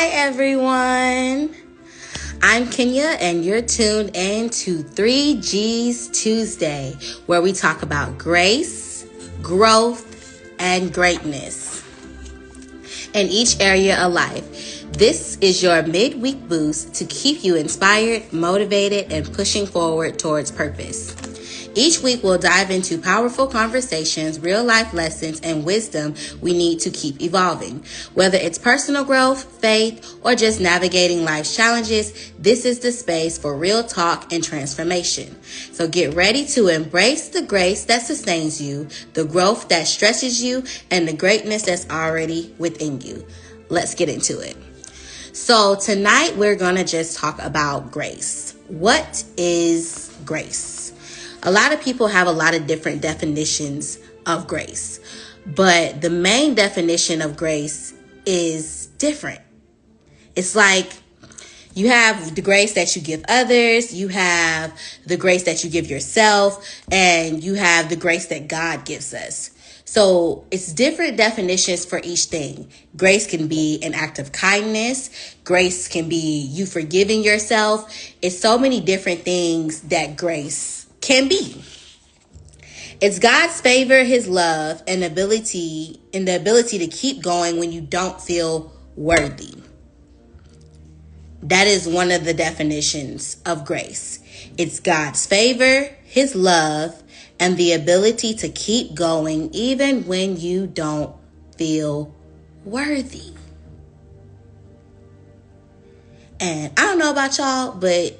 Hi, everyone. I'm Kenya, and you're tuned in to 3G's Tuesday, where we talk about grace, growth, and greatness in each area of life. This is your midweek boost to keep you inspired, motivated, and pushing forward towards purpose. Each week, we'll dive into powerful conversations, real life lessons, and wisdom we need to keep evolving. Whether it's personal growth, faith, or just navigating life's challenges, this is the space for real talk and transformation. So get ready to embrace the grace that sustains you, the growth that stretches you, and the greatness that's already within you. Let's get into it. So tonight, we're going to just talk about grace. What is grace? A lot of people have a lot of different definitions of grace, but the main definition of grace is different. It's like you have the grace that you give others, you have the grace that you give yourself, and you have the grace that God gives us. So it's different definitions for each thing. Grace can be an act of kindness. Grace can be you forgiving yourself. It's so many different things that grace can be. It's God's favor, his love, and the ability to keep going when you don't feel worthy. That is one of the definitions of grace. It's God's favor, his love, and the ability to keep going even when you don't feel worthy. And I don't know about y'all, but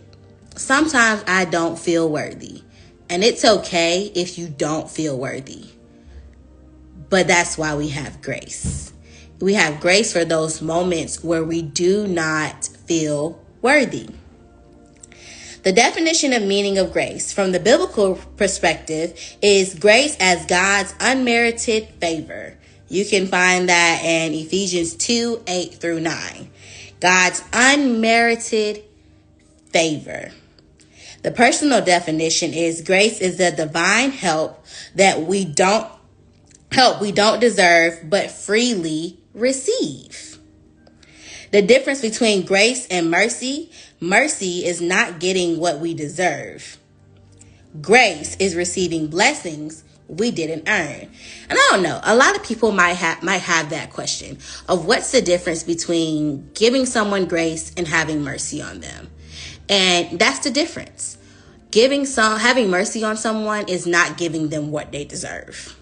sometimes I don't feel worthy. And it's okay if you don't feel worthy. But that's why we have grace. We have grace for those moments where we do not feel worthy. The definition of meaning of grace from the biblical perspective is grace as God's unmerited favor. You can find that in Ephesians 2:8-9. God's unmerited favor. The personal definition is grace is the divine help that we don't deserve but freely receive. The difference between grace and mercy is not getting what we deserve. Grace is receiving blessings we didn't earn. And I don't know, a lot of people might have that question of what's the difference between giving someone grace and having mercy on them. And that's the difference. Having mercy on someone is not giving them what they deserve.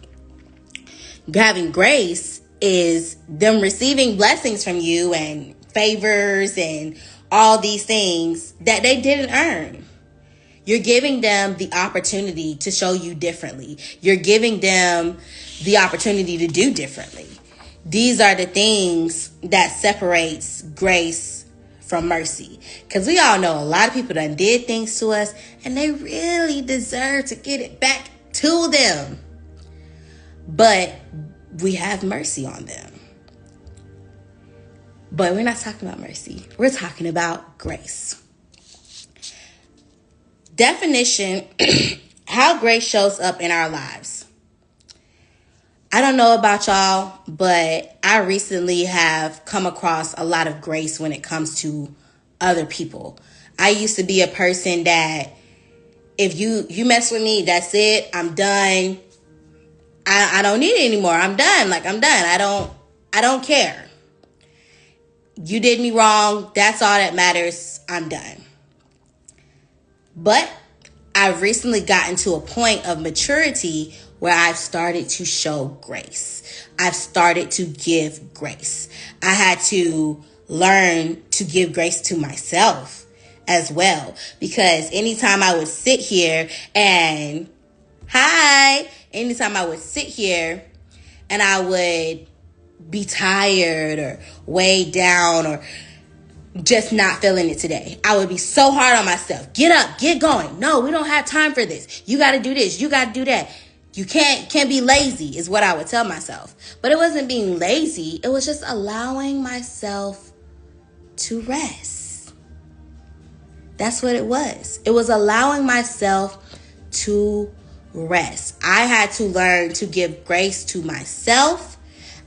Having grace is them receiving blessings from you and favors and all these things that they didn't earn. You're giving them the opportunity to show you differently. You're giving them the opportunity to do differently. These are the things that separates grace from mercy. Because we all know a lot of people done did things to us and they really deserve to get it back to them. But we have mercy on them. But we're not talking about mercy. We're talking about grace. Definition, how grace shows up in our lives. I don't know about y'all, but I recently have come across a lot of grace when it comes to other people. I used to be a person that if you mess with me, that's it. I'm done. I don't need it anymore. I'm done. I'm done. I don't care. You did me wrong. That's all that matters. I'm done. But I've recently gotten to a point of maturity where I've started to show grace. I've started to give grace. I had to learn to give grace to myself as well. Because anytime I would sit here and I would be tired or weighed down or just not feeling it today, I would be so hard on myself. Get up, get going. No, we don't have time for this. You got to do this. You got to do that. You can't be lazy is what I would tell myself. But it wasn't being lazy. It was just allowing myself to rest. That's what it was. It was allowing myself to rest. I had to learn to give grace to myself.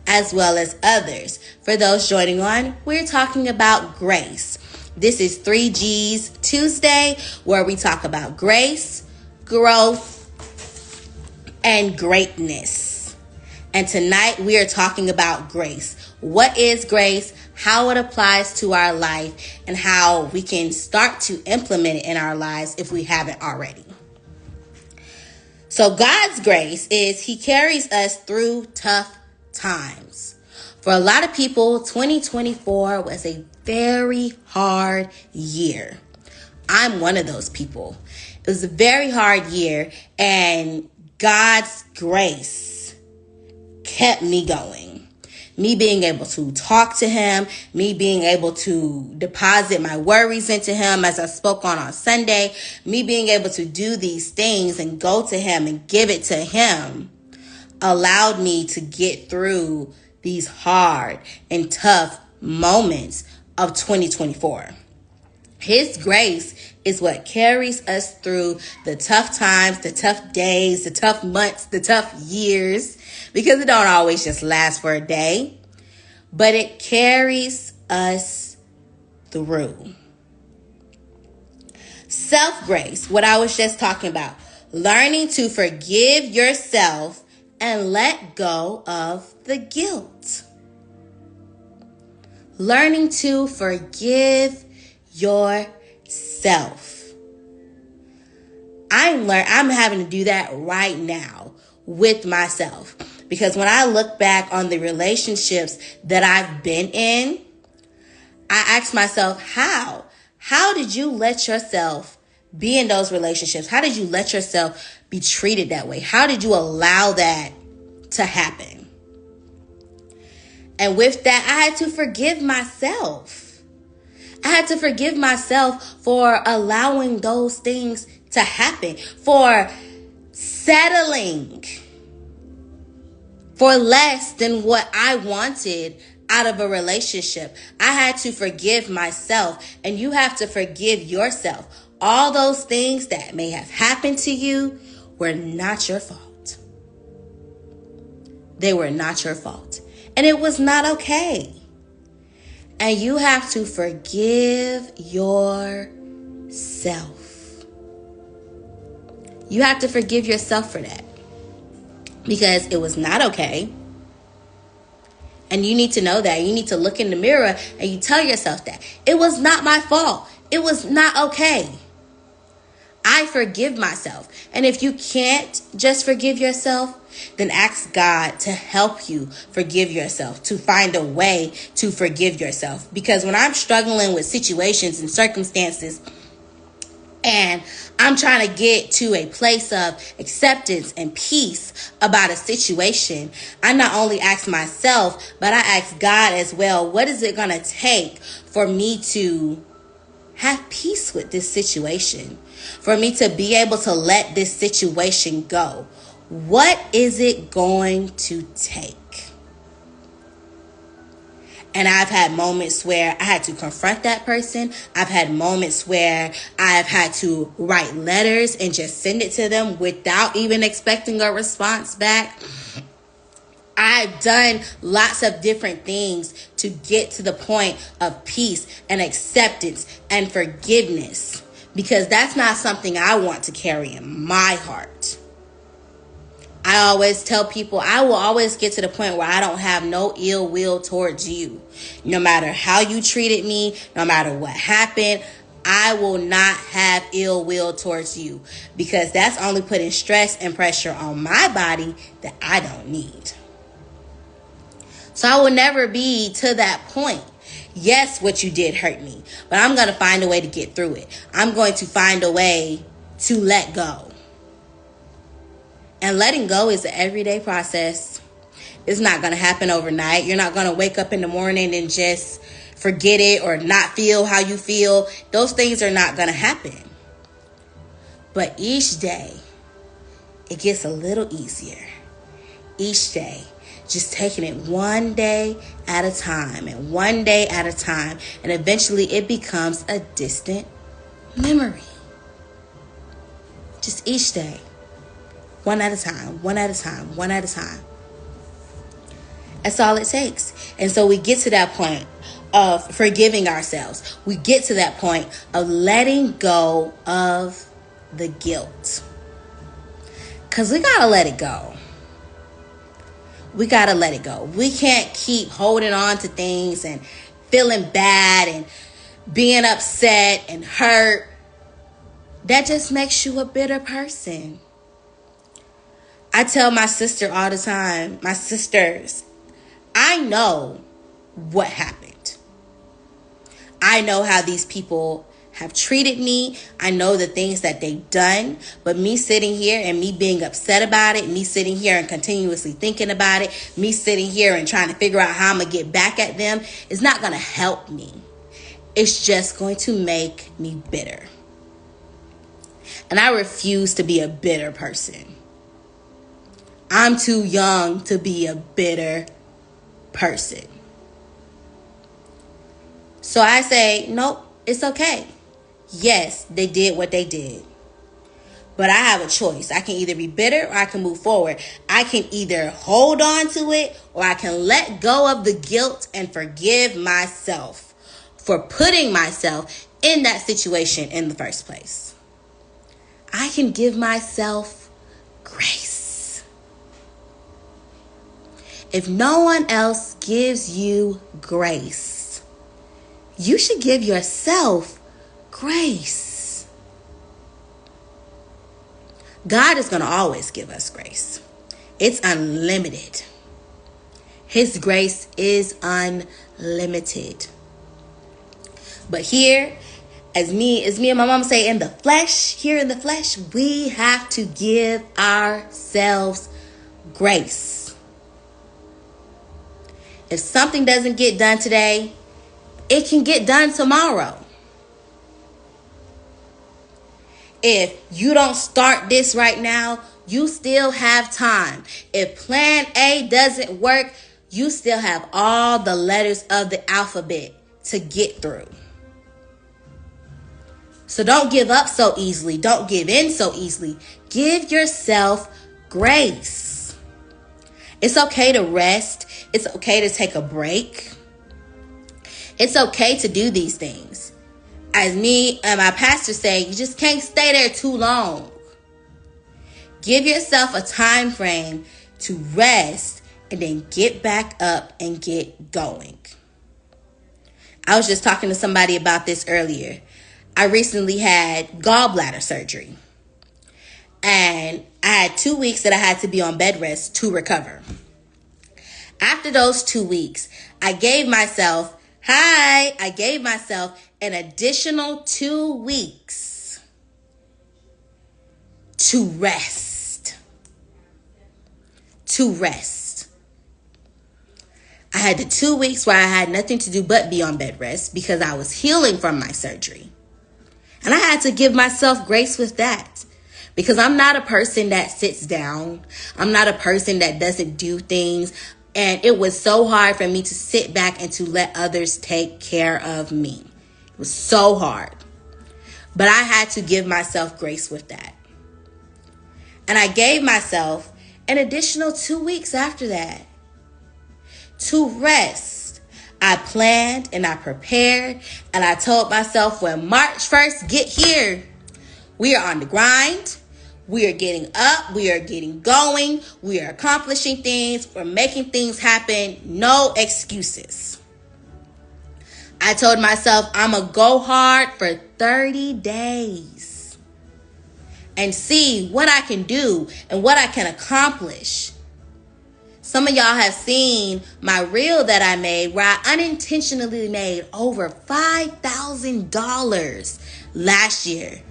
as well as others. For those joining on, we're talking about grace. This is 3G's Tuesday, where we talk about grace, growth, and greatness. And tonight we are talking about grace. What is grace? How it applies to our life, and how we can start to implement it in our lives if we haven't already. So God's grace is He carries us through tough times. For a lot of people, 2024 was a very hard year. I'm one of those people. It was a very hard year, and God's grace kept me going. Me being able to talk to Him, me being able to deposit my worries into Him as I spoke on Sunday, me being able to do these things and go to Him and give it to Him allowed me to get through these hard and tough moments of 2024. His grace is what carries us through the tough times, the tough days, the tough months, the tough years, because it don't always just last for a day, but it carries us through. Self-grace, what I was just talking about, learning to forgive yourself and let go of the guilt. Learning to forgive yourself. I'm having to do that right now with myself, because when I look back on the relationships that I've been in, I ask myself, how did you let yourself be in those relationships? How did you let yourself be treated that way? How did you allow that to happen? And with that, I had to forgive myself. I had to forgive myself for allowing those things to happen, for settling for less than what I wanted out of a relationship. I had to forgive myself, and you have to forgive yourself. All those things that may have happened to you were not your fault. They were not your fault. And it was not okay. And you have to forgive yourself. You have to forgive yourself for that, because it was not okay. And you need to know that. You need to look in the mirror and you tell yourself that. It was not my fault. It was not okay. I forgive myself. And if you can't just forgive yourself, then ask God to help you forgive yourself, to find a way to forgive yourself. Because when I'm struggling with situations and circumstances, and I'm trying to get to a place of acceptance and peace about a situation, I not only ask myself, but I ask God as well, what is it going to take for me to have peace with this situation? For me to be able to let this situation go? What is it going to take? And I've had moments where I had to confront that person. I've had moments where I've had to write letters and just send it to them without even expecting a response back. I've done lots of different things to get to the point of peace and acceptance and forgiveness, because that's not something I want to carry in my heart. I always tell people I will always get to the point where I don't have no ill will towards you. No matter how you treated me, no matter what happened, I will not have ill will towards you, because that's only putting stress and pressure on my body that I don't need. So I will never be to that point. Yes, what you did hurt me, but I'm going to find a way to get through it. I'm going to find a way to let go. And letting go is an everyday process. It's not going to happen overnight. You're not going to wake up in the morning and just forget it or not feel how you feel. Those things are not going to happen. But each day, it gets a little easier. Each day, just taking it one day at a time and one day at a time. And eventually it becomes a distant memory. Just each day. One at a time, one at a time, one at a time. That's all it takes. And so we get to that point of forgiving ourselves. We get to that point of letting go of the guilt. Because we got to let it go. We got to let it go. We can't keep holding on to things and feeling bad and being upset and hurt. That just makes you a bitter person. I tell my sister all the time, my sisters, I know what happened. I know how these people have treated me. I know the things that they've done. But me sitting here and me being upset about it, me sitting here and continuously thinking about it, me sitting here and trying to figure out how I'm going to get back at them is not going to help me. It's just going to make me bitter. And I refuse to be a bitter person. I'm too young to be a bitter person. So I say, nope, it's okay. Yes, they did what they did. But I have a choice. I can either be bitter or I can move forward. I can either hold on to it or I can let go of the guilt and forgive myself for putting myself in that situation in the first place. I can give myself grace. If no one else gives you grace, you should give yourself grace. God is going to always give us grace. It's unlimited. His grace is unlimited. But here, as me and my mom say, here in the flesh, we have to give ourselves grace. If something doesn't get done today, it can get done tomorrow. If you don't start this right now, you still have time. If plan A doesn't work, you still have all the letters of the alphabet to get through. So don't give up so easily. Don't give in so easily. Give yourself grace. It's okay to rest. It's okay to take a break. It's okay to do these things. As me and my pastor say, you just can't stay there too long. Give yourself a time frame to rest and then get back up and get going. I was just talking to somebody about this earlier. I recently had gallbladder surgery. And I had 2 weeks that I had to be on bed rest to recover. After those 2 weeks, I gave myself an additional 2 weeks to rest. I had the 2 weeks where I had nothing to do but be on bed rest because I was healing from my surgery. And I had to give myself grace with that because I'm not a person that sits down. I'm not a person that doesn't do things. And it was so hard for me to sit back and to let others take care of me. It was so hard. But I had to give myself grace with that. And I gave myself an additional 2 weeks after that to rest. I planned and I prepared and I told myself when March 1st get here, we are on the grind. We are getting up. We are getting going. We are accomplishing things. We're making things happen. No excuses. I told myself I'm going to go hard for 30 days and see what I can do and what I can accomplish. Some of y'all have seen my reel that I made where I unintentionally made over $5,000 last year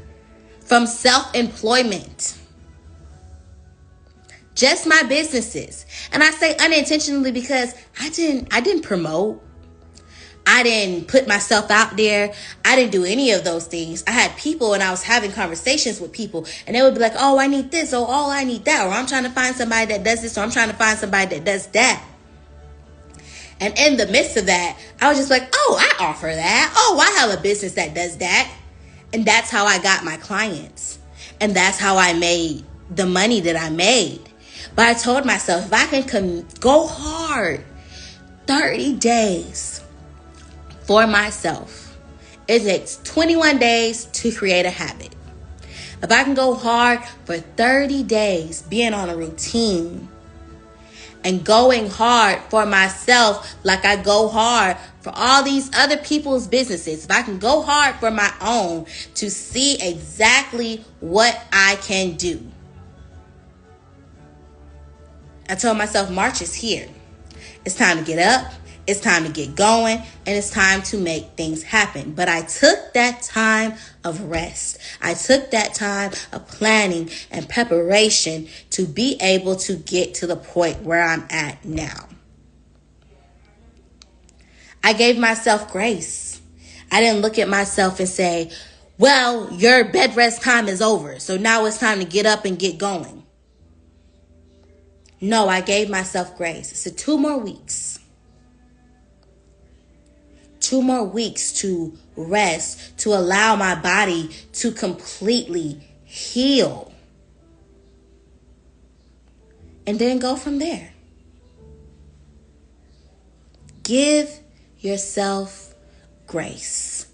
from self-employment. Just my businesses. And I say unintentionally because I didn't promote. I didn't put myself out there. I didn't do any of those things. I had people and I was having conversations with people and they would be like, oh, I need this. Or, oh, I need that. Or I'm trying to find somebody that does this. Or I'm trying to find somebody that does that. And in the midst of that, I was just like, oh, I offer that. Oh, I have a business that does that. And that's how I got my clients. And that's how I made the money that I made. But I told myself, if I can go hard 30 days for myself. It takes 21 days to create a habit. If I can go hard for 30 days, being on a routine and going hard for myself like I go hard for all these other people's businesses, if I can go hard for my own to see exactly what I can do. I told myself March is here. It's time to get up. It's time to get going, and it's time to make things happen. But I took that time of rest. I took that time of planning and preparation to be able to get to the point where I'm at now. I gave myself grace. I didn't look at myself and say, well, your bed rest time is over, so now it's time to get up and get going. No, I gave myself grace. So 2 more weeks. 2 more weeks to rest, to allow my body to completely heal. And then go from there. Give yourself grace.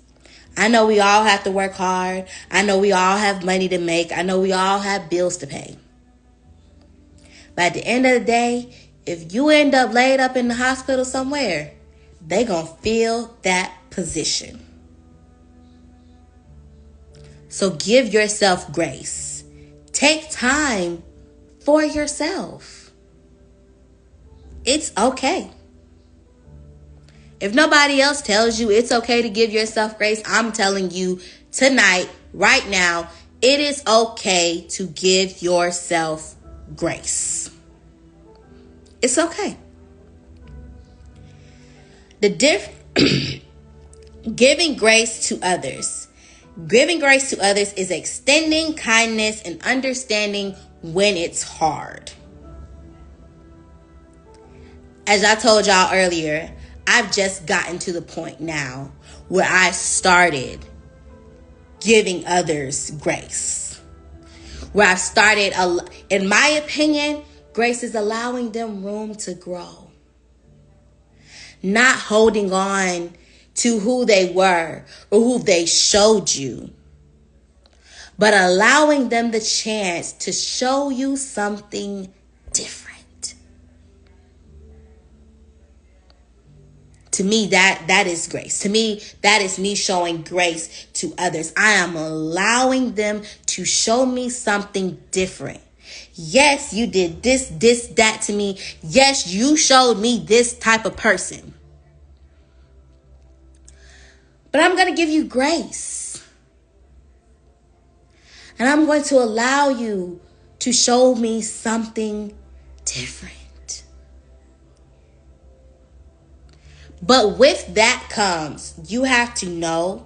I know we all have to work hard. I know we all have money to make. I know we all have bills to pay. But at the end of the day, if you end up laid up in the hospital somewhere, they gonna feel that position. So give yourself grace. Take time for yourself. It's okay. If nobody else tells you it's okay to give yourself grace, I'm telling you tonight, right now, it is okay to give yourself grace. It's okay. Giving grace to others. Giving grace to others is extending kindness and understanding when it's hard. As I told y'all earlier, I've just gotten to the point now where I started giving others grace. Where I've started, in my opinion, grace is allowing them room to grow. Not holding on to who they were or who they showed you, but allowing them the chance to show you something different. To me, that is grace. To me, that is me showing grace to others. I am allowing them to show me something different. Yes, you did this, that to me. Yes, you showed me this type of person. But I'm going to give you grace. And I'm going to allow you to show me something different. But with that comes, you have to know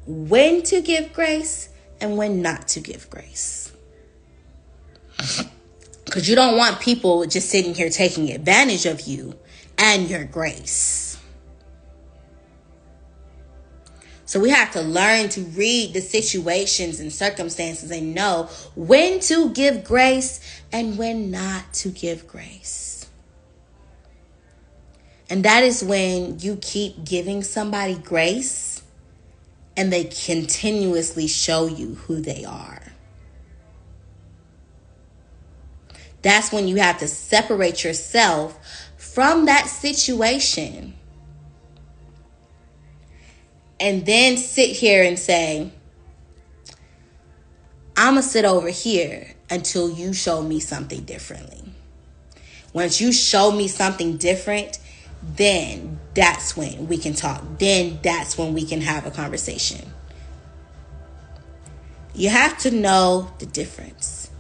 when to give grace and when not to give grace. Because you don't want people just sitting here taking advantage of you and your grace. So we have to learn to read the situations and circumstances and know when to give grace and when not to give grace. And that is when you keep giving somebody grace and they continuously show you who they are. That's when you have to separate yourself from that situation. And then sit here and say, I'm going to sit over here until you show me something differently. Once you show me something different, then that's when we can talk. Then that's when we can have a conversation. You have to know the difference.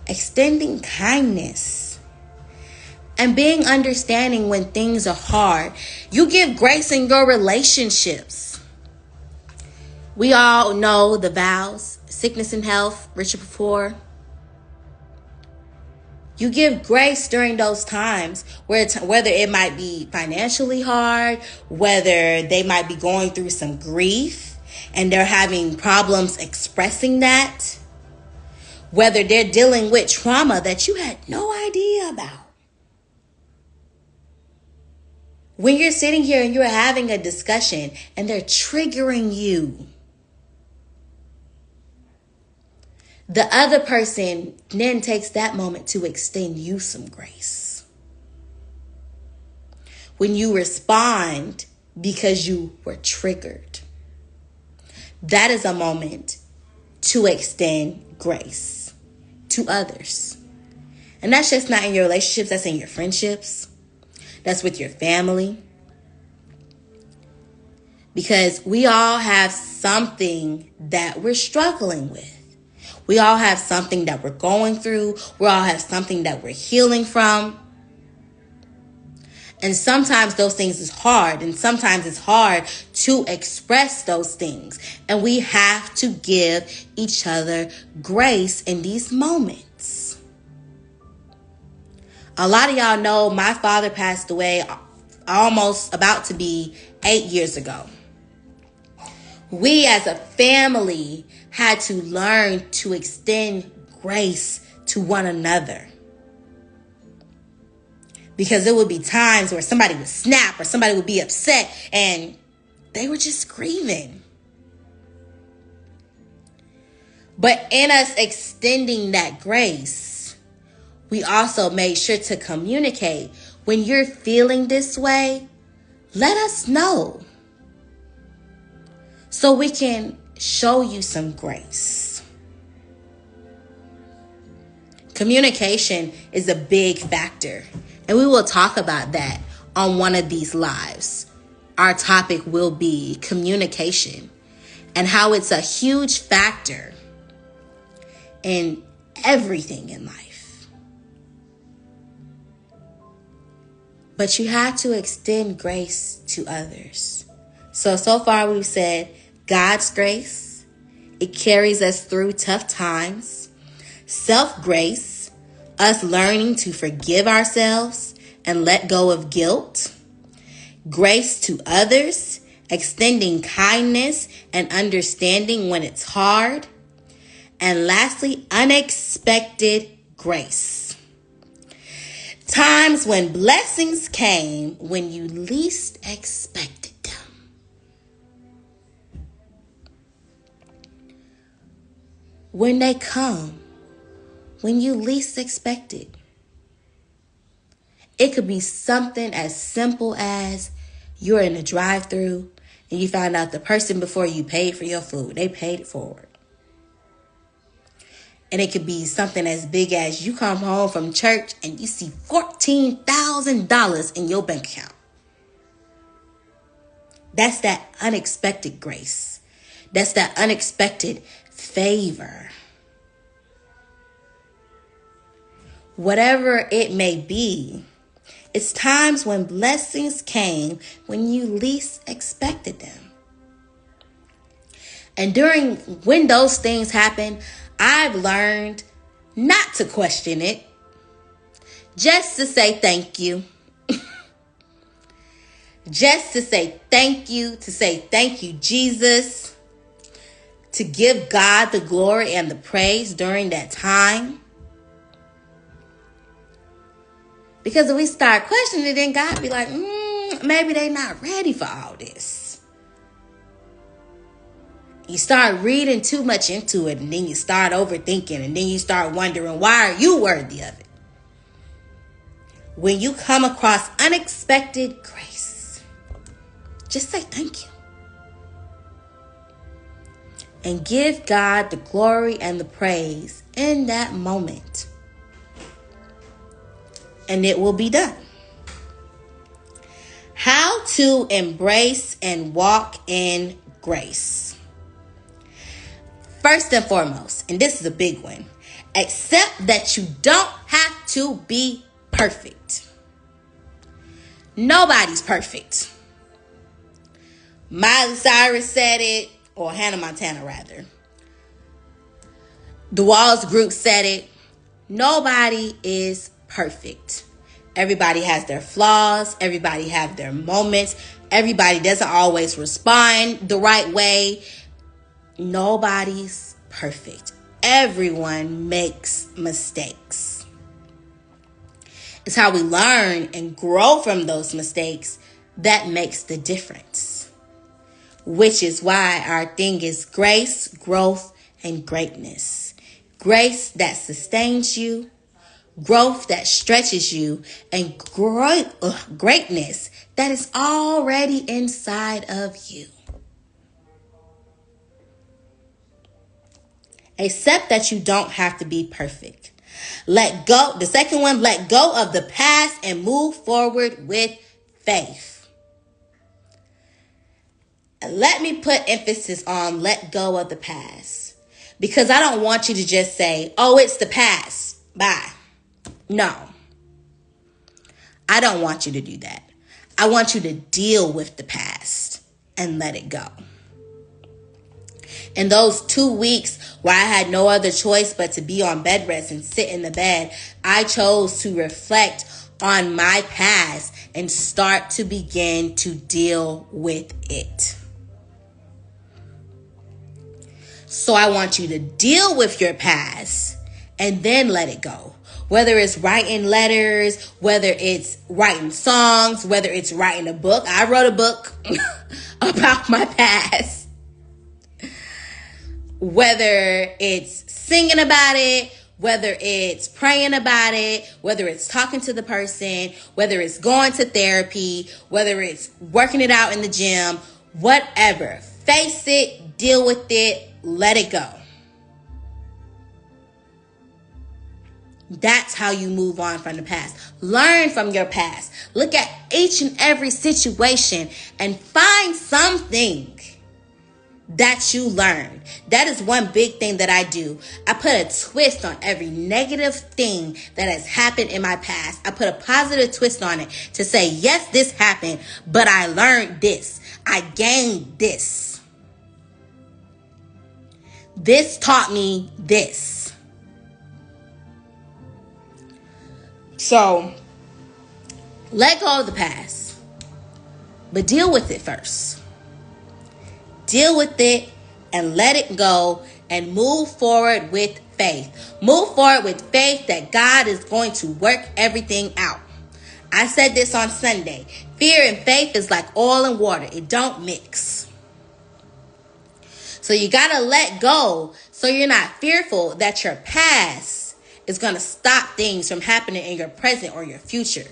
Extending kindness and being understanding when things are hard. You give grace in your relationships. We all know the vows, sickness and health, rich and poor. You give grace during those times whether it might be financially hard, whether they might be going through some grief and they're having problems expressing that, whether they're dealing with trauma that you had no idea about. When you're sitting here and you're having a discussion and they're triggering you, the other person then takes that moment to extend you some grace. When you respond because you were triggered, that is a moment to extend grace to others. And that's just not in your relationships, that's in your friendships. That's with your family. Because we all have something that we're struggling with. We all have something that we're going through. We all have something that we're healing from. And sometimes those things is hard. And sometimes it's hard to express those things. And we have to give each other grace in these moments. A lot of y'all know my father passed away almost about to be 8 years ago. We as a family had to learn to extend grace to one another. Because there would be times where somebody would snap or somebody would be upset and they were just grieving. But in us extending that grace, we also made sure to communicate. When you're feeling this way, let us know so we can show you some grace. Communication is a big factor, and we will talk about that on one of these lives. Our topic will be communication and how it's a huge factor in everything in life. But you have to extend grace to others. So far we've said God's grace, it carries us through tough times. Self-grace, us learning to forgive ourselves and let go of guilt. Grace to others, extending kindness and understanding when it's hard. And lastly, unexpected grace. Times when blessings came when you least expected them. When they come, when you least expect it. It could be something as simple as you're in a drive-thru and you find out the person before you paid for your food, they paid it forward. And it could be something as big as you come home from church and you see $14,000 in your bank account. That's that unexpected grace. That's that unexpected favor. Whatever it may be, it's times when blessings came when you least expected them. And when those things happen, I've learned not to question it, just to say thank you. Just to say thank you, Jesus, to give God the glory and the praise during that time. Because if we start questioning it, then God be like, maybe they not ready for all this. You start reading too much into it, and then you start overthinking, and then you start wondering, why are you worthy of it? When you come across unexpected grace, just say thank you. And give God the glory and the praise in that moment. And it will be done. How to embrace and walk in grace. First and foremost, and this is a big one, accept that you don't have to be perfect. Nobody's perfect. Miley Cyrus said it, or Hannah Montana rather. The Walls Group said it. Nobody is perfect. Everybody has their flaws. Everybody have their moments. Everybody doesn't always respond the right way. Nobody's perfect. Everyone makes mistakes. It's how we learn and grow from those mistakes that makes the difference. Which is why our thing is grace, growth, and greatness. Grace that sustains you, growth that stretches you, and greatness that is already inside of you. Accept that you don't have to be perfect. Let go. The second one, let go of the past and move forward with faith. And let me put emphasis on let go of the past. Because I don't want you to just say, oh, it's the past. Bye. No. I don't want you to do that. I want you to deal with the past and let it go. In those 2 weeks where I had no other choice but to be on bed rest and sit in the bed, I chose to reflect on my past and start to begin to deal with it. So I want you to deal with your past and then let it go. Whether it's writing letters, whether it's writing songs, whether it's writing a book. I wrote a book about my past. Whether it's singing about it, whether it's praying about it, whether it's talking to the person, whether it's going to therapy, whether it's working it out in the gym, whatever. Face it, deal with it, let it go. That's how you move on from the past. Learn from your past. Look at each and every situation and find something that you learned. That is one big thing that I do. I put a twist on every negative thing that has happened in my past. I put a positive twist on it to say, yes, this happened, but I learned this. I gained this. This taught me this. So, let go of the past, but deal with it first. Deal with it and let it go and move forward with faith. Move forward with faith that God is going to work everything out. I said this on Sunday. Fear and faith is like oil and water. It don't mix. So you got to let go so you're not fearful that your past is going to stop things from happening in your present or your future.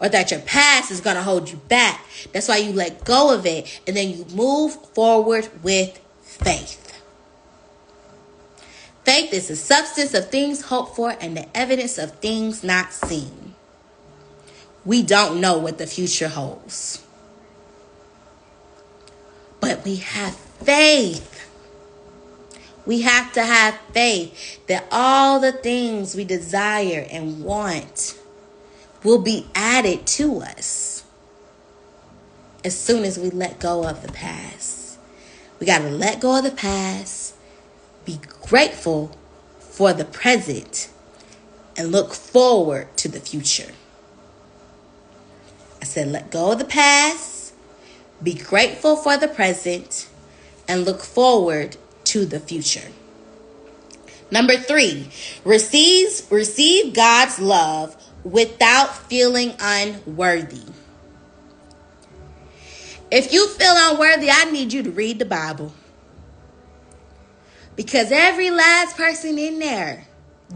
Or that your past is going to hold you back. That's why you let go of it and then you move forward with faith. Faith is the substance of things hoped for and the evidence of things not seen. We don't know what the future holds. But we have faith. We have to have faith that all the things we desire and want will be added to us as soon as we let go of the past. We got to let go of the past, be grateful for the present, and look forward to the future. I said let go of the past, be grateful for the present, and look forward to the future. Number 3, receive God's love without feeling unworthy. If you feel unworthy, I need you to read the Bible. Because every last person in there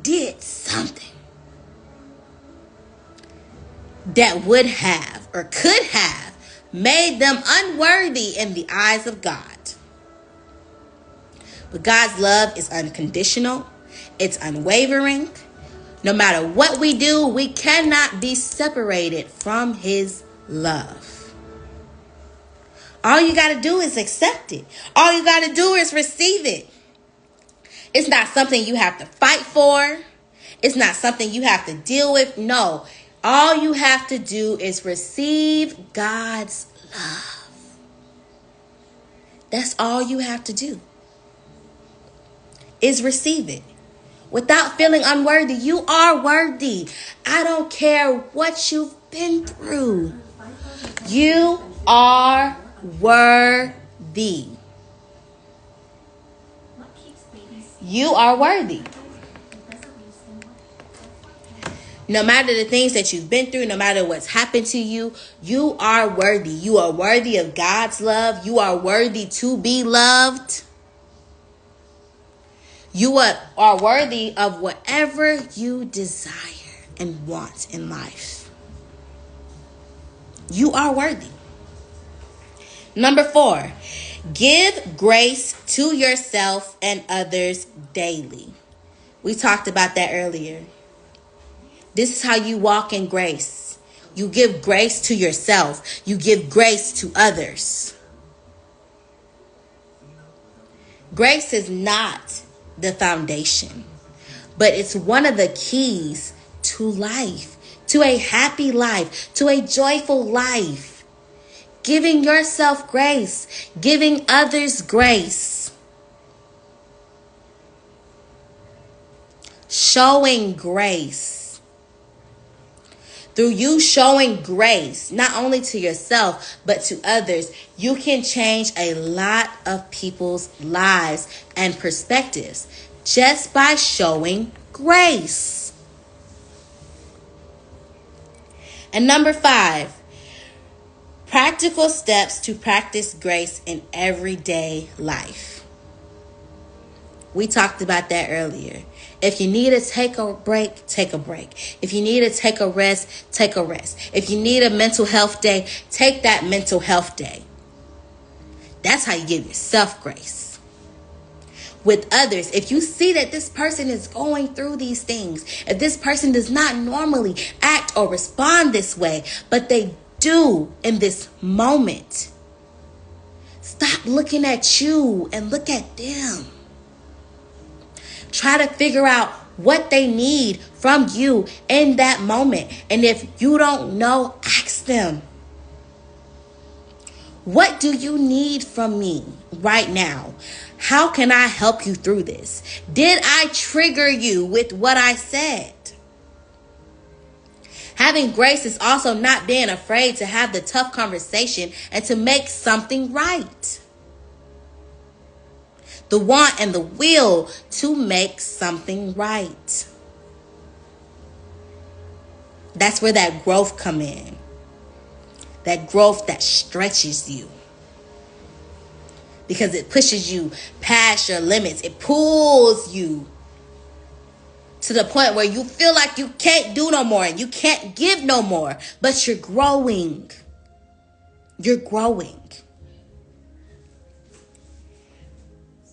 did something that would have or could have made them unworthy in the eyes of God. But God's love is unconditional. It's unwavering. No matter what we do, we cannot be separated from His love. All you got to do is accept it. All you got to do is receive it. It's not something you have to fight for. It's not something you have to deal with. No. All you have to do is receive God's love. That's all you have to do. Is receive it. Without feeling unworthy. You are worthy. I don't care what you've been through. You are worthy. You are worthy. No matter the things that you've been through, no matter what's happened to you, you are worthy. You are worthy of God's love. You are worthy to be loved. You are worthy of whatever you desire and want in life. You are worthy. Number 4, give grace to yourself and others daily. We talked about that earlier. This is how you walk in grace. You give grace to yourself. You give grace to others. Grace is not the foundation, but it's one of the keys to life, to a happy life, to a joyful life. Giving yourself grace, giving others grace, showing grace. Through you showing grace, not only to yourself, but to others, you can change a lot of people's lives and perspectives just by showing grace. And number 5, practical steps to practice grace in everyday life. We talked about that earlier. If you need to take a break, take a break. If you need to take a rest, take a rest. If you need a mental health day, take that mental health day. That's how you give yourself grace. With others, if you see that this person is going through these things, if this person does not normally act or respond this way, but they do in this moment, stop looking at you and look at them. Try to figure out what they need from you in that moment. And if you don't know, ask them. What do you need from me right now? How can I help you through this? Did I trigger you with what I said? Having grace is also not being afraid to have the tough conversation and to make something right. The want and the will to make something right. That's where that growth come in. That growth that stretches you. Because it pushes you past your limits. It pulls you to the point where you feel like you can't do no more and you can't give no more. But you're growing. You're growing.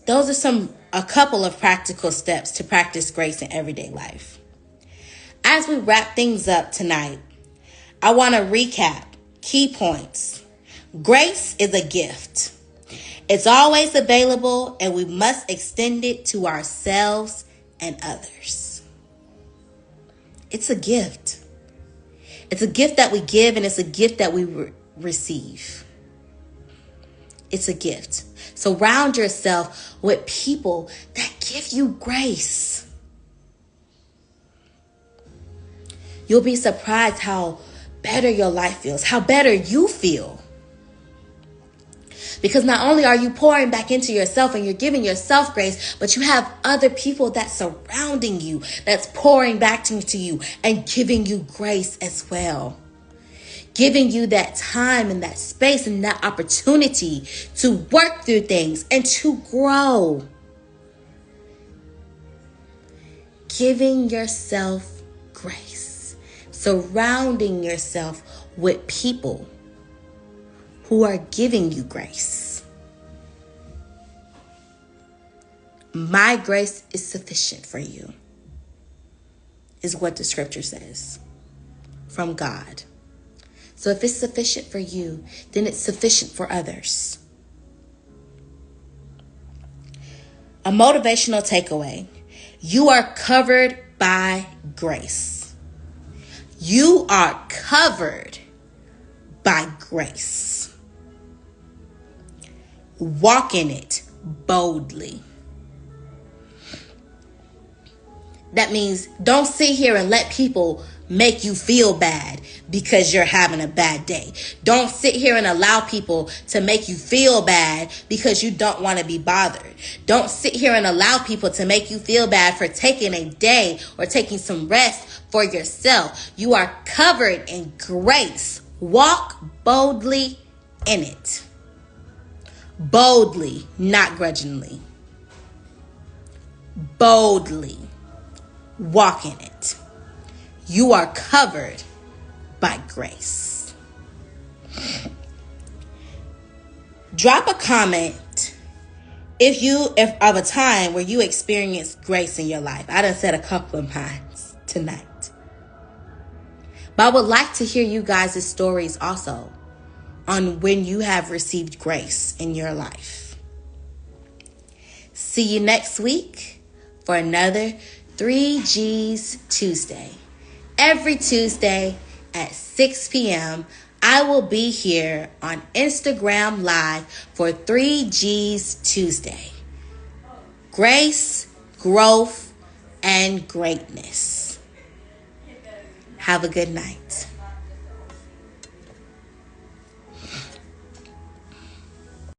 Those are a couple of practical steps to practice grace in everyday life. As we wrap things up tonight, I want to recap key points. Grace is a gift. It's always available, and we must extend it to ourselves and others. It's a gift. It's a gift that we give, and it's a gift that we receive. It's a gift. Surround yourself with people that give you grace. You'll be surprised how better your life feels, how better you feel. Because not only are you pouring back into yourself and you're giving yourself grace, but you have other people that's surrounding you, that's pouring back into you and giving you grace as well. Giving you that time and that space and that opportunity to work through things and to grow. Giving yourself grace. Surrounding yourself with people who are giving you grace. My grace is sufficient for you, is what the scripture says from God. So if it's sufficient for you, then it's sufficient for others. A motivational takeaway. You are covered by grace. You are covered by grace. Walk in it boldly. That means don't sit here and let people make you feel bad because you're having a bad day. Don't sit here and allow people to make you feel bad because you don't want to be bothered. Don't sit here and allow people to make you feel bad for taking a day or taking some rest for yourself. You are covered in grace. Walk boldly in it. Boldly, not grudgingly. Boldly walk in it. You are covered by grace. Drop a comment if of a time where you experienced grace in your life. I done said a couple of times tonight. But I would like to hear you guys' stories also on when you have received grace in your life. See you next week for another 3G's Tuesday. Every Tuesday at 6 p.m., I will be here on Instagram Live for 3G's Tuesday. Grace, growth, and greatness. Have a good night.